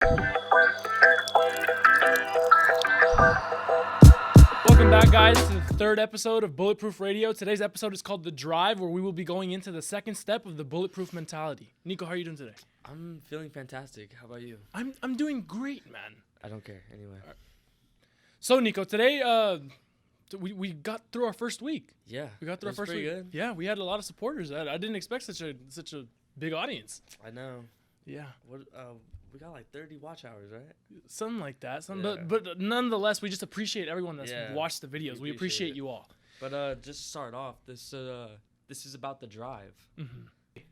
Welcome back, guys, to the third episode of Bulletproof Radio. Today's episode is called The Drive, where we will be going into the second step of the Bulletproof Mentality. Nico, how are you doing today? I'm feeling fantastic. How about you? I'm doing great, man. I don't care. Anyway. So, Nico, today we got through our first week. Yeah. We got through our first week. Good. Yeah, we had a lot of supporters. I didn't expect such a big audience. I know. Yeah. What? We got like 30 watch hours, right? Something like that. Yeah. But nonetheless, we just appreciate everyone that's Yeah. watched the videos. We appreciate it. you all. But just to start off, this is about the drive.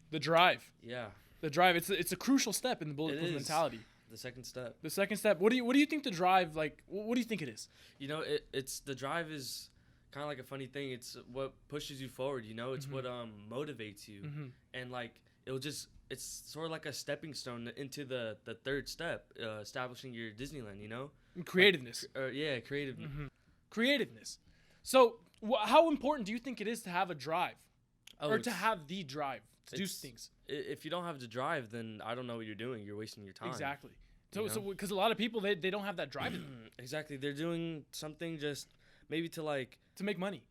The drive. Yeah. The drive. It's a crucial step in the Bulletproof is. Mentality. The second step. The second step. What do you think the drive, like? What do you think it is? You know, it's the drive is kind of like a funny thing. It's what pushes you forward. You know, it's what motivates you, and like it's sort of like a stepping stone into the third step, establishing your Disneyland. You know, Creativeness. Yeah, creative. Creativeness. So, how important do you think it is to have a drive, or to have the drive to do things? If you don't have the drive, then I don't know what you're doing. You're wasting your time. Exactly. You So know? because a lot of people they don't have that drive in them Exactly. They're doing something just maybe to like to make money.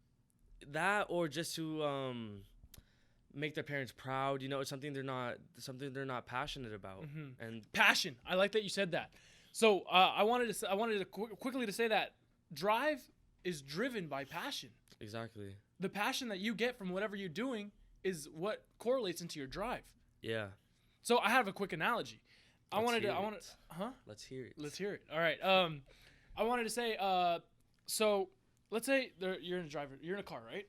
that, or just to make their parents proud. You know, it's something they're not passionate about. And Passion. I like that you said that. So I wanted to quickly to say that drive is driven by passion. exactly. The passion that you get from whatever you're doing is what correlates into your drive. Yeah. So I have a quick analogy. Let's hear it. Let's hear it. Let's hear it. All right. I wanted to say, so let's say you're in a car, right?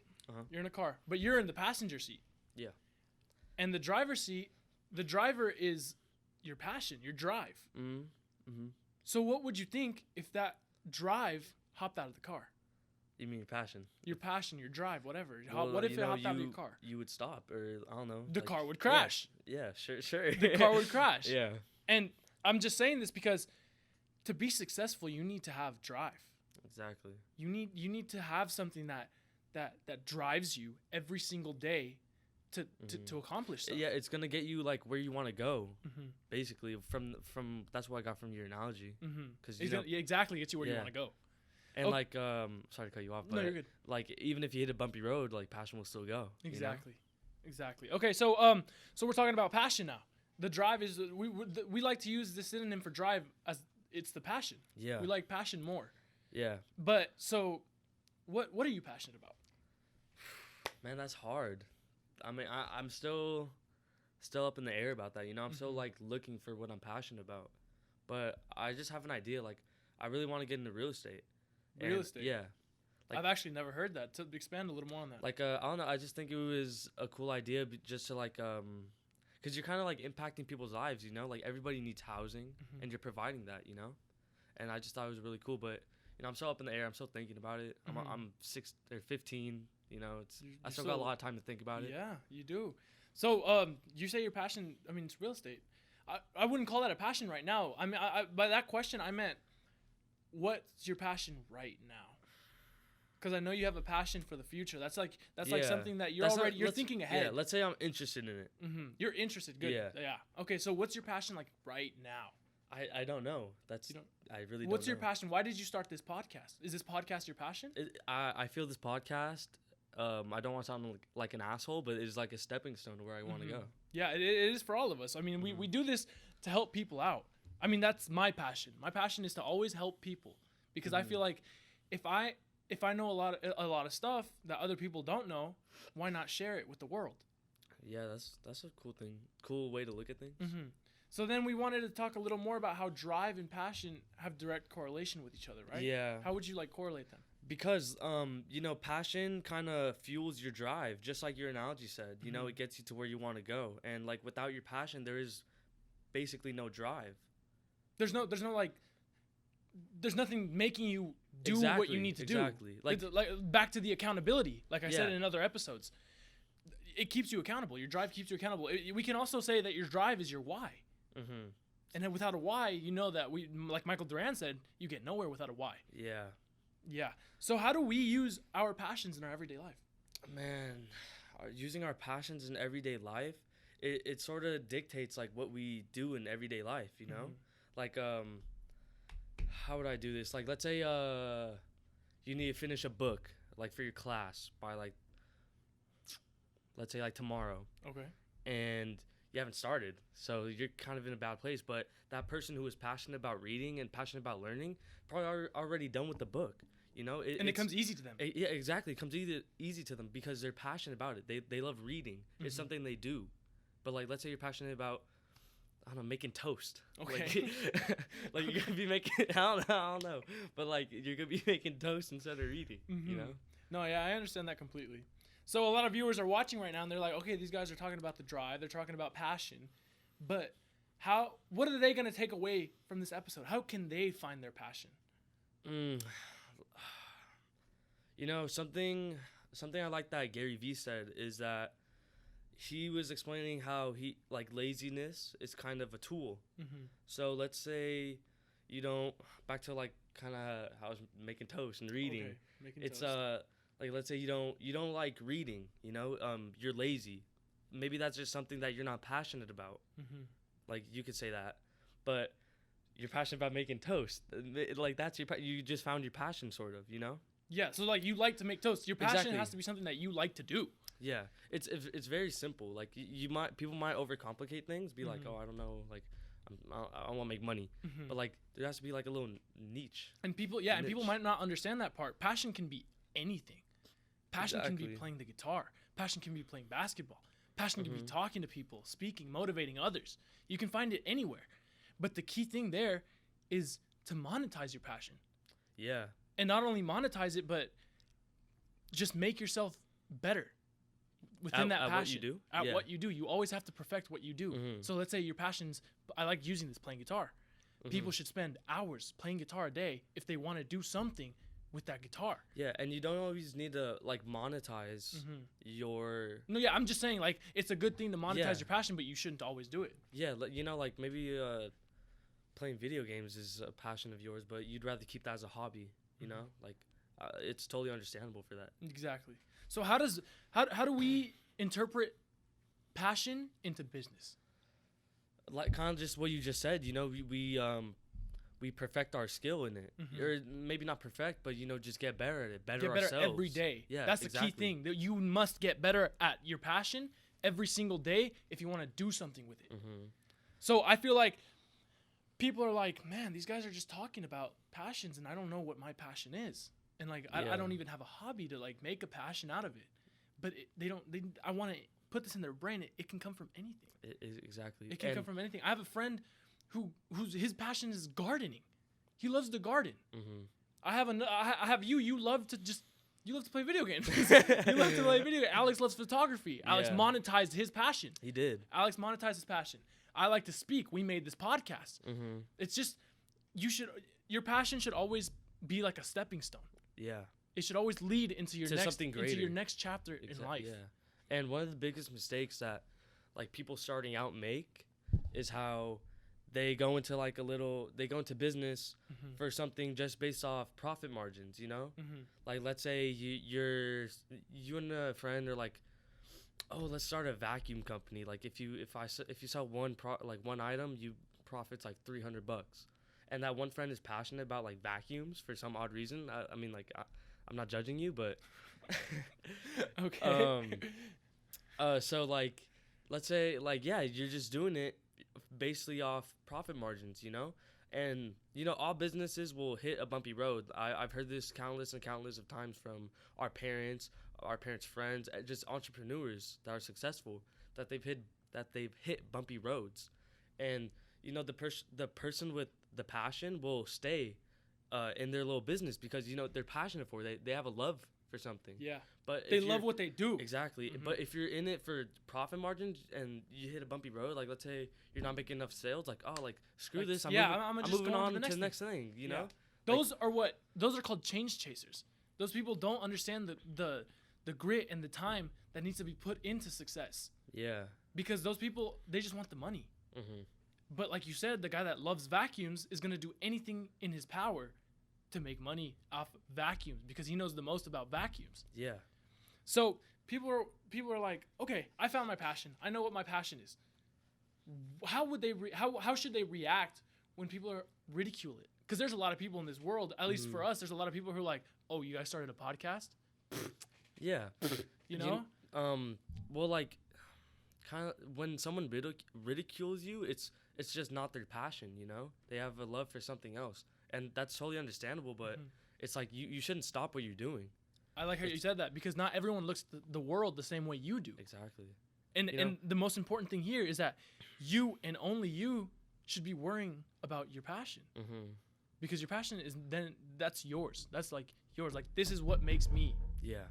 You're in a car, but you're in the passenger seat. Yeah. And the driver's seat, the driver is your passion, your drive. So what would you think if that drive hopped out of the car? You mean your passion? Your passion, your drive, whatever. Well, What if you it know, hopped out of your car? You would stop, or I don't know. The car would crash. Yeah, sure. The car would crash. Yeah. And I'm just saying this because to be successful, you need to have drive. Exactly. You need to have something that drives you every single day to accomplish stuff. Yeah, it's gonna get you like where you want to go. Basically, from that's what I got from your analogy. Because exactly gets you where you want to go. And like, sorry to cut you off, but no, you're good. Like, even if you hit a bumpy road, like passion will still go. Exactly. Exactly. Okay, so we're talking about passion now. The drive is we like to use the synonym for drive as it's the passion. Yeah. We like passion more. Yeah. But so, what are you passionate about? Man, that's hard. I mean, I'm still up in the air about that. You know, I'm still like looking for what I'm passionate about. But I just have an idea. Like, I really want to get into real estate. Real estate. Yeah. Like, I've actually never heard that. To expand a little more on that. Like, I don't know. I just think it was a cool idea, just to like, because you're kind of like impacting people's lives. You know, like everybody needs housing, and you're providing that. You know, and I just thought it was really cool. But you know, I'm still up in the air. I'm still thinking about it. I'm 15. You know, I still got a lot of time to think about it. Yeah, you do. So, you say your passion. I mean, it's real estate. I wouldn't call that a passion right now. I mean, by that question, I meant, what's your passion right now? Because I know you have a passion for the future. That's like something that you're thinking ahead. Yeah, let's say I'm interested in it. You're interested. Good. Yeah. Okay, so what's your passion like right now? I don't know. I really don't know. What's your passion? Why did you start this podcast? Is this podcast your passion? I feel this podcast, I don't want to sound like an asshole, but it's like a stepping stone to where I want to go. Yeah, it is for all of us. I mean, we do this to help people out. I mean, that's my passion. My passion is to always help people, because I feel like if I know a lot of stuff that other people don't know, why not share it with the world? Yeah, that's a cool thing. Cool way to look at things. So then we wanted to talk a little more about how drive and passion have direct correlation with each other, right? Yeah. How would you like correlate them? Because you know, passion kind of fuels your drive, just like your analogy said. You know, it gets you to where you want to go, and like without your passion, there is basically no drive. There's nothing making you do what you need to do. Exactly. Like back to the accountability, like I said in other episodes. It keeps you accountable. Your drive keeps you accountable. We can also say that your drive is your why. And then without a why, you know that like Michael Duran said, you get nowhere without a why. Yeah. Yeah. So how do we use our passions in our everyday life? Man, using our passions in everyday life, it sort of dictates like what we do in everyday life, you know? like how would I do this? Like let's say you need to finish a book like for your class by like let's say like tomorrow. Okay. And you haven't started, so you're kind of in a bad place. But that person who is passionate about reading and passionate about learning probably are already done with the book, you know. And it comes easy to them. Yeah, exactly. It comes easy to them because they're passionate about it. They love reading. It's something they do. But like, let's say you're passionate about, I don't know, making toast. Okay. Like you're gonna be making, I don't know, but like you're gonna be making toast instead of reading. You know. No, yeah, I understand that completely. So a lot of viewers are watching right now, and they're like, okay, these guys are talking about the drive. They're talking about passion. But what are they going to take away from this episode? How can they find their passion? You know, something I like that Gary Vee said is that he was explaining how laziness is kind of a tool. So let's say you don't, back to like kind of how I was making toast and reading. Okay, making it's toast. like let's say you don't like reading, you know, you're lazy. Maybe that's just something that you're not passionate about. Like you could say that, but you're passionate about making toast. Like that's you just found your passion, sort of, you know. Yeah, so like you like to make toast. Your passion Exactly. has to be something that you like to do. Yeah, it's very simple. Like people might overcomplicate things. Be like, oh, I don't know, like I want to make money, but like there has to be like a little niche. And people might not understand that part. Passion can be anything. Passion can be playing the guitar. Passion can be playing basketball. Passion can be talking to people, speaking, motivating others. You can find it anywhere. But the key thing there is to monetize your passion. Yeah. And not only monetize it, but just make yourself better within that passion. At what you do? At what you do. You always have to perfect what you do. So let's say your passion's, I like using this, playing guitar. People should spend hours playing guitar a day if they want to do something with that guitar. Yeah, and you don't always need to like monetize your. No, yeah, I'm just saying like it's a good thing to monetize your passion, but you shouldn't always do it. Yeah, you know, like maybe playing video games is a passion of yours, but you'd rather keep that as a hobby. You know, like it's totally understandable for that. Exactly. So how do we interpret passion into business? Like kind of just what you just said. You know, we perfect our skill in it, or maybe not perfect, but you know, just get better at it, Get better ourselves every day. Yeah, that's the key thing. That you must get better at your passion every single day if you want to do something with it. So I feel like people are like, man, these guys are just talking about passions, and I don't know what my passion is, and like I don't even have a hobby to like make a passion out of it. But I want to put this in their brain. It can come from anything. Exactly. It can come from anything. I have a friend whose his passion is gardening. He loves to garden. I have you. You love to play video games. You love to play video games. Alex loves photography. Alex monetized his passion. He did. Alex monetized his passion. I like to speak. We made this podcast. It's just your passion should always be like a stepping stone. Yeah. It should always lead into your next chapter in life. Yeah. And one of the biggest mistakes that like people starting out make is how they go into business for something just based off profit margins, you know? Like let's say you and a friend are like, oh, let's start a vacuum company. Like if you sell one item, you profits like $300. And that one friend is passionate about like vacuums for some odd reason. I mean, like I'm not judging you, but okay. So like let's say like you're just doing it basically off profit margins, you know? And you know, all businesses will hit a bumpy road. I've heard this countless of times from our parents' friends, just entrepreneurs that are successful, that they've hit bumpy roads. And you know, the person with the passion will stay in their little business because you know they're passionate for it. They have a love for something. Yeah. But they love what they do. Exactly. But if you're in it for profit margins and you hit a bumpy road, like let's say you're not making enough sales, like screw this. I'm moving on to the next thing. You know. Those are called change chasers. Those people don't understand the grit and the time that needs to be put into success. Yeah. Because those people, they just want the money. But like you said, the guy that loves vacuums is gonna do anything in his power to make money off vacuums because he knows the most about vacuums. Yeah. So people are like, okay, I found my passion. I know what my passion is. How would they how should they react when people are ridicule it. Because there's a lot of people in this world, at least for us, there's a lot of people who are like, oh, you guys started a podcast? Yeah. You know? Well, like, kind of when someone ridicules you, it's just not their passion, you know? They have a love for something else. And that's totally understandable, but it's like you shouldn't stop what you're doing. I like how you said that, because not everyone looks at the world the same way you do. Exactly. And the most important thing here is that you and only you should be worrying about your passion. Because your passion that's yours. That's like yours. Like, this is what makes me. Yeah.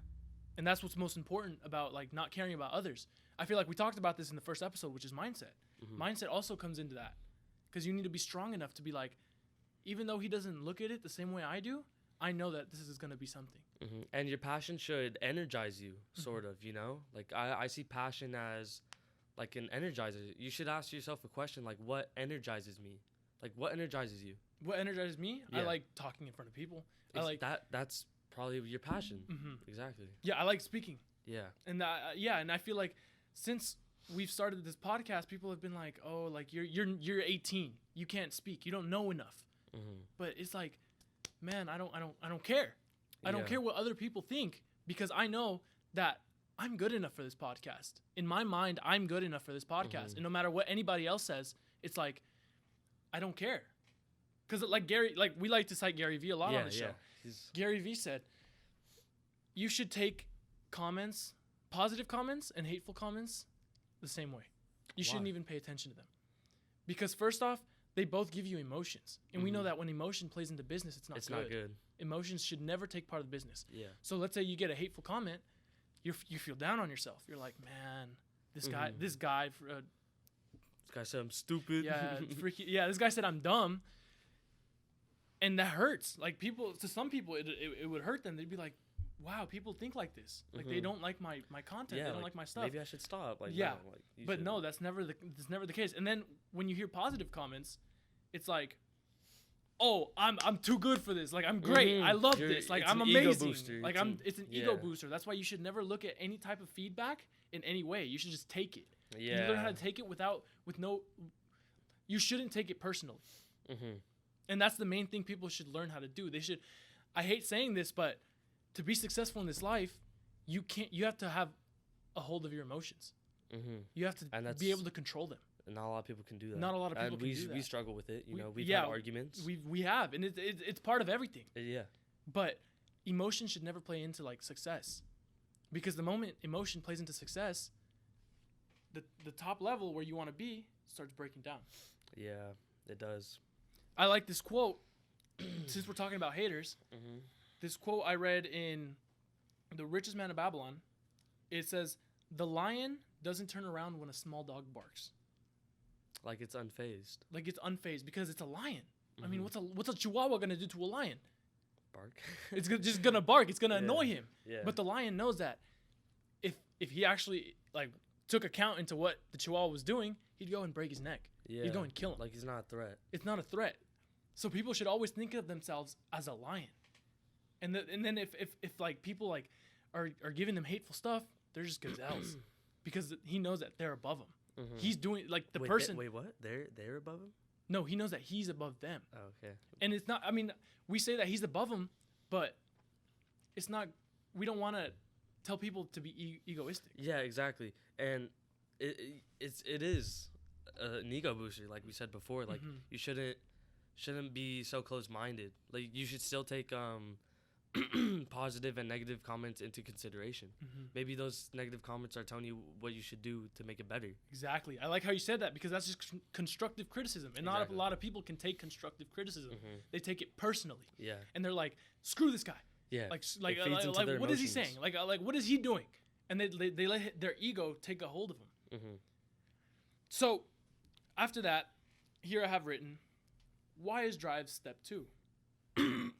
And that's what's most important about, like, not caring about others. I feel like we talked about this in the first episode, which is mindset. Mindset also comes into that, because you need to be strong enough to be like, even though he doesn't look at it the same way I do, I know that this is going to be something. And your passion should energize you, sort of, you know? Like, I see passion as, like, an energizer. You should ask yourself a question, like, what energizes me? Like, what energizes you? What energizes me? Yeah. I like talking in front of people. I like that's probably your passion. Exactly. Yeah, I like speaking. Yeah. And and I feel like since we've started this podcast, people have been like, "Oh, like you're 18. You can't speak. You don't know enough." But it's like, man, I don't care. I don't care what other people think, because I know that I'm good enough for this podcast. In my mind, I'm good enough for this podcast. And no matter what anybody else says, it's like, I don't care. Because we like to cite Gary Vee a lot on the show. Gary Vee said, you should take comments, positive comments and hateful comments, the same way. You shouldn't even pay attention to them. Because first off, they both give you emotions. And we know that when emotion plays into business, it's not good. Emotions should never take part of the business. Yeah. So let's say you get a hateful comment, you feel down on yourself. You're like, man, this guy This guy said I'm stupid. Yeah, this guy said I'm dumb. And that hurts. Like, to some people, it would hurt them. They'd be like, wow, people think like this. Like, they don't like my content. They don't like my stuff. Maybe I should stop. Like, yeah. No, like, but no, that's never the case. And then when you hear positive comments, it's like, oh, I'm too good for this. Like, I'm great. I love this. Like, I'm amazing. Like, it's an ego booster. That's why you should never look at any type of feedback in any way. You should just take it. Yeah. You learn how to take it you shouldn't take it personally. And that's the main thing people should learn how to do. I hate saying this, but to be successful in this life, you have to have a hold of your emotions. You have to be able to control them. And not a lot of people can do that. Not a lot of people can do that. We struggle with it. We've had arguments. We have, and it's part of everything. Yeah. But emotion should never play into, like, success, because the moment emotion plays into success, the top level where you want to be starts breaking down. Yeah, it does. I like this quote. Since we're talking about haters, this quote I read in The Richest Man of Babylon. It says, "The lion doesn't turn around when a small dog barks." Like, it's unfazed. Like, it's unfazed because it's a lion. I mean, what's a chihuahua gonna do to a lion? Bark. It's just gonna bark. It's gonna annoy him. Yeah. But the lion knows that if he actually, like, took account into what the chihuahua was doing, he'd go and break his neck. Yeah. He'd go and kill him. Like, he's not a threat. It's not a threat. So people should always think of themselves as a lion. And then if like people like are giving them hateful stuff, they're just gazelles, because he knows that they're above him. He's doing, like, the person. Wait, what? They're above him? No, he knows that he's above them. Oh, okay. And it's not. I mean, we say that he's above them, but it's not. We don't want to tell people to be egoistic. Yeah, exactly. And it is an ego booster, like we said before. Like, you shouldn't be so close-minded. Like, you should still take positive and negative comments into consideration. Maybe those negative comments are telling you what you should do to make it better. Exactly. I like how you said that, because that's just constructive criticism, and not a lot of people can take constructive criticism. They take it personally. Yeah. And they're like, screw this guy. Yeah. Like what is he saying? Like what is he doing? And they let their ego take a hold of them. So after that, here I have written, why is drive step 2?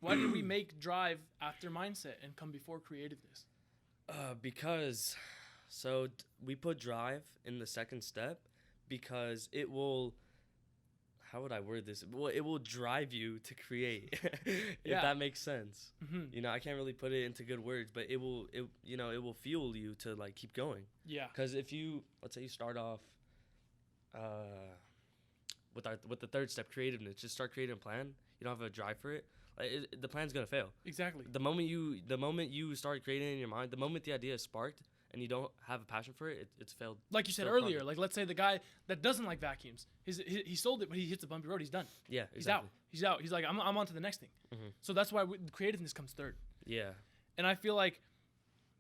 Why did we make drive after mindset and come before creativeness? Because we put drive in the second step because it will, how would I word this? Well, it will drive you to create, if that makes sense. You know, I can't really put it into good words, but it will fuel you to, like, keep going. Yeah. Because if let's say you start off, with the third step, creativeness. Just start creating a plan. You don't have a drive for it. Like, the plan's gonna fail. Exactly. The moment you start creating it in your mind, the moment the idea is sparked and you don't have a passion for it, it's failed. Like you said failed earlier, project. like let's say the guy that doesn't like vacuums, he sold it, but he hits a bumpy road. He's done. Yeah, He's out. exactly. He's out. He's like, I'm on to the next thing. Mhm. So that's why creativeness comes third. Yeah, And I feel like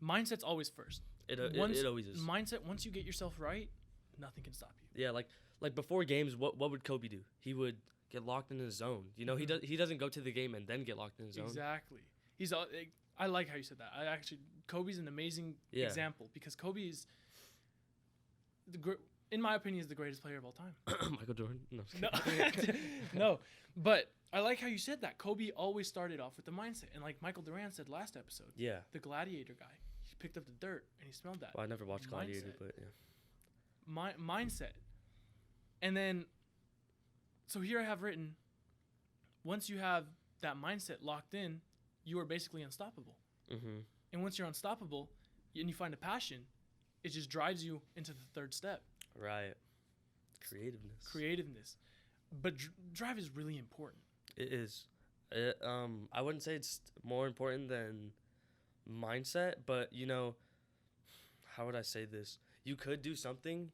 mindset's always first. it Once- always is. Mindset, once you get yourself right, nothing can stop you. Yeah, like before games, what would Kobe do? He would get locked in his zone. You know, Mhm. he doesn't go to the game and then get locked in his zone. Exactly. I like how you said that. Kobe's an amazing Yeah. example because Kobe is in my opinion is the greatest player of all time. Michael Jordan. No. No, no. But I like how you said that. Kobe always started off with the mindset, and like Michael Durant said last episode, Yeah. the gladiator guy, he picked up the dirt and he smelled that. Well, I never watched Gladiator, Mindset. but yeah. Mindset. And then, so here I have written, once you have that mindset locked in, you are basically unstoppable. Mhm. And once you're unstoppable and you find a passion, it just drives you into the third step, Right. Creativeness. creativeness. But drive is really important. It is. I wouldn't say it's more important than mindset, but you know, how would I say this? You could do something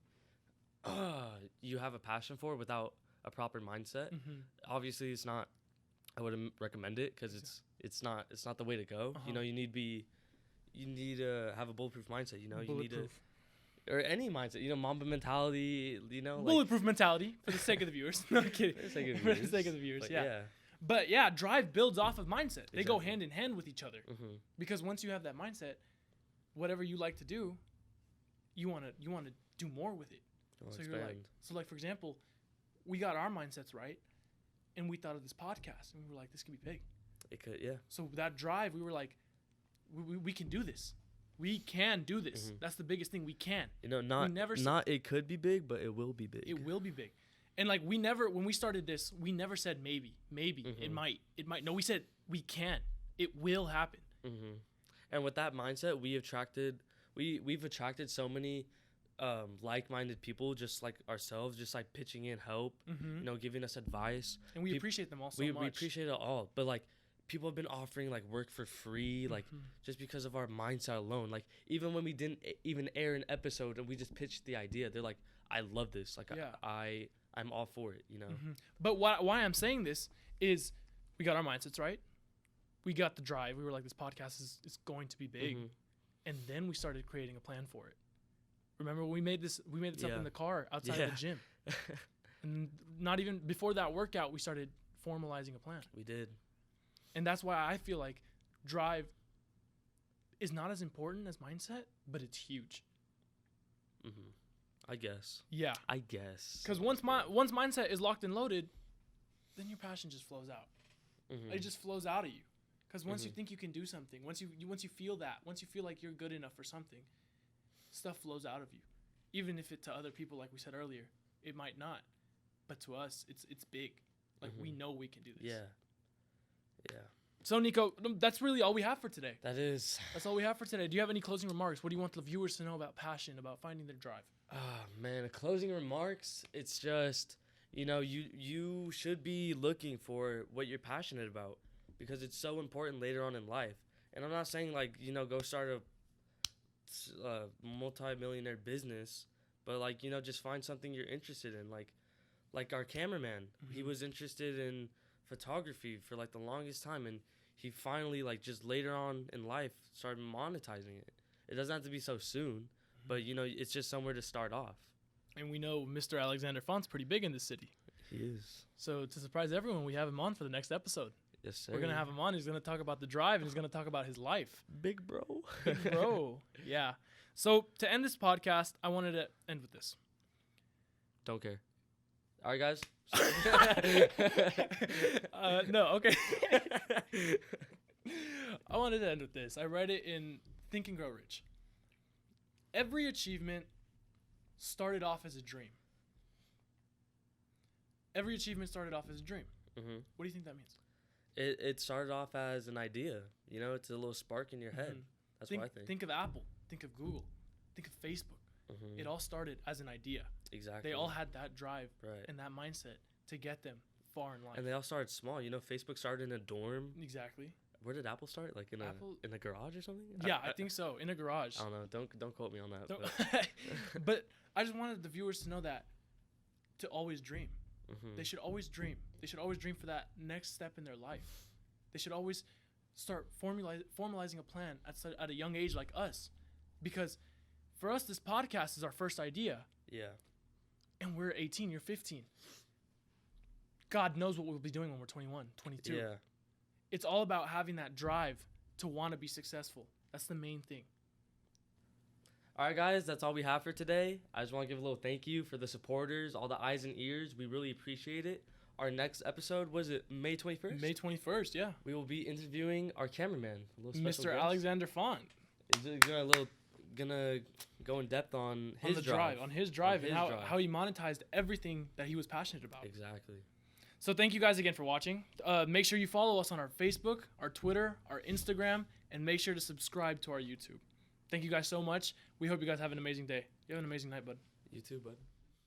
you have a passion for without a proper mindset. Mm-hmm. Obviously, it's not. I wouldn't recommend it because it's not the way to go. Uh-huh. You know, you need to have a bulletproof mindset. You know, you need to, Bulletproof. or any mindset. You know, Mamba mentality. You know, like Bulletproof mentality for the sake of the viewers. No, I'm kidding. for the sake of For the sake of the viewers, But yeah. But yeah, drive builds off of mindset. They go Exactly. hand in hand with each other. Mhm. Because once you have that mindset, whatever you like to do, you want to do more with it. Don't So you're like, like for example, we got our mindsets right, and we thought of this podcast, and we were like, this could be big. it could, yeah. So that drive, we were like, we can do this. We can do this. Mhm. That's the biggest thing. We can. You know, not it could be big, but it will be big. It will be big. And like when we started this, we never said maybe, it Mhm. might. No, we said we can. It will happen. Mm-hmm. And with that mindset, we've attracted so many like-minded people, just like ourselves, just like pitching in help, Mm-hmm. you know, giving us advice. And we peop- appreciate them all so We much. appreciate it all, but like people have been offering like work for free, like Mhm. just because of our mindset alone. Like even when we didn't even air an episode and we just pitched the idea, they're like, "I love this. Like Yeah. I'm all for it." You know. Mhm. But why I'm saying this is we got our mindsets right. We got the drive. We were like, this podcast is going to be big. Mhm. And then we started creating a plan for it. Remember we made this up Yeah. in the car outside Yeah. of the gym. And not even before that workout, we started formalizing a plan. We did. And that's why I feel like drive is not as important as mindset, but it's huge. Mm-hmm. I guess. Yeah. Because Because once mindset is locked and loaded, then your passion just flows out. Mm-hmm. It just flows out of you. Because once you Mhm. think you can do something, once you feel that, once you feel like you're good enough for something, stuff flows out of you. Even if it to other people, like we said earlier, it might not. But to us, it's big. Like we Mhm. know we can do this. Yeah. Yeah. So Nico, that's really all we have for today. That is. That's all we have for today. Do you have any closing remarks? What do you want the viewers to know about passion, about finding their drive? Ah, man, closing remarks. It's just, you know, you should be looking for what you're passionate about because it's so important later on in life. And I'm not saying like, you know, go start a multi-millionaire business, but like, you know, just find something you're interested in. Like our cameraman, he Mhm. was interested in photography for like the longest time, and he finally like just later on in life started monetizing it. It doesn't have to be so soon, but you know, it's just somewhere to start off. And we know Mr. Alexander Font's pretty big in this city. He is. So to surprise everyone, we have him on for the next episode. Yes, sir. We're going to have him on. He's going to talk about the drive, and he's going to talk about his life. Big bro. Big bro. Yeah. So to end this podcast, I wanted to end with this. Don't care. All right, guys. No, okay. I wanted to end with this. I read it in Think and Grow Rich. Every achievement started off as a dream. Every achievement started off as a dream. Mm-hmm. What do you think that means? It started off as an idea. You know, it's a little spark in your head. Mhm. That's what I think. Think of Apple. Think of Google. Think of Facebook. Mm-hmm. It all started as an idea. Exactly. They all had that drive right. and that mindset to get them far in life. And they all started small. You know, Facebook started in a dorm. Exactly. Where did Apple start? Like in a garage or something? Yeah, I think so. In a garage. I don't know. Don't quote me on that. But I just wanted the viewers to know that to always dream. Mm-hmm. They should always dream. They should always dream for that next step in their life. They should always start formalizing a plan at a young age like us. Because for us, this podcast is our first idea. Yeah. And we're 18, you're 15. God knows what we'll be doing when we're 21, 22. Yeah. It's all about having that drive to want to be successful. That's the main thing. All right, guys, that's all we have for today. I just want to give a little thank you for the supporters, all the eyes and ears. We really appreciate it. Our next episode, was it May 21st? May 21st, yeah. We will be interviewing our cameraman, Mr. Alexander Font. He's gonna go in depth on his drive. On his drive and how he monetized everything that he was passionate about. Exactly. So thank you guys again for watching. Make sure you follow us on our Facebook, our Twitter, our Instagram, and make sure to subscribe to our YouTube. Thank you guys so much. We hope you guys have an amazing day. You have an amazing night, bud. You too, bud.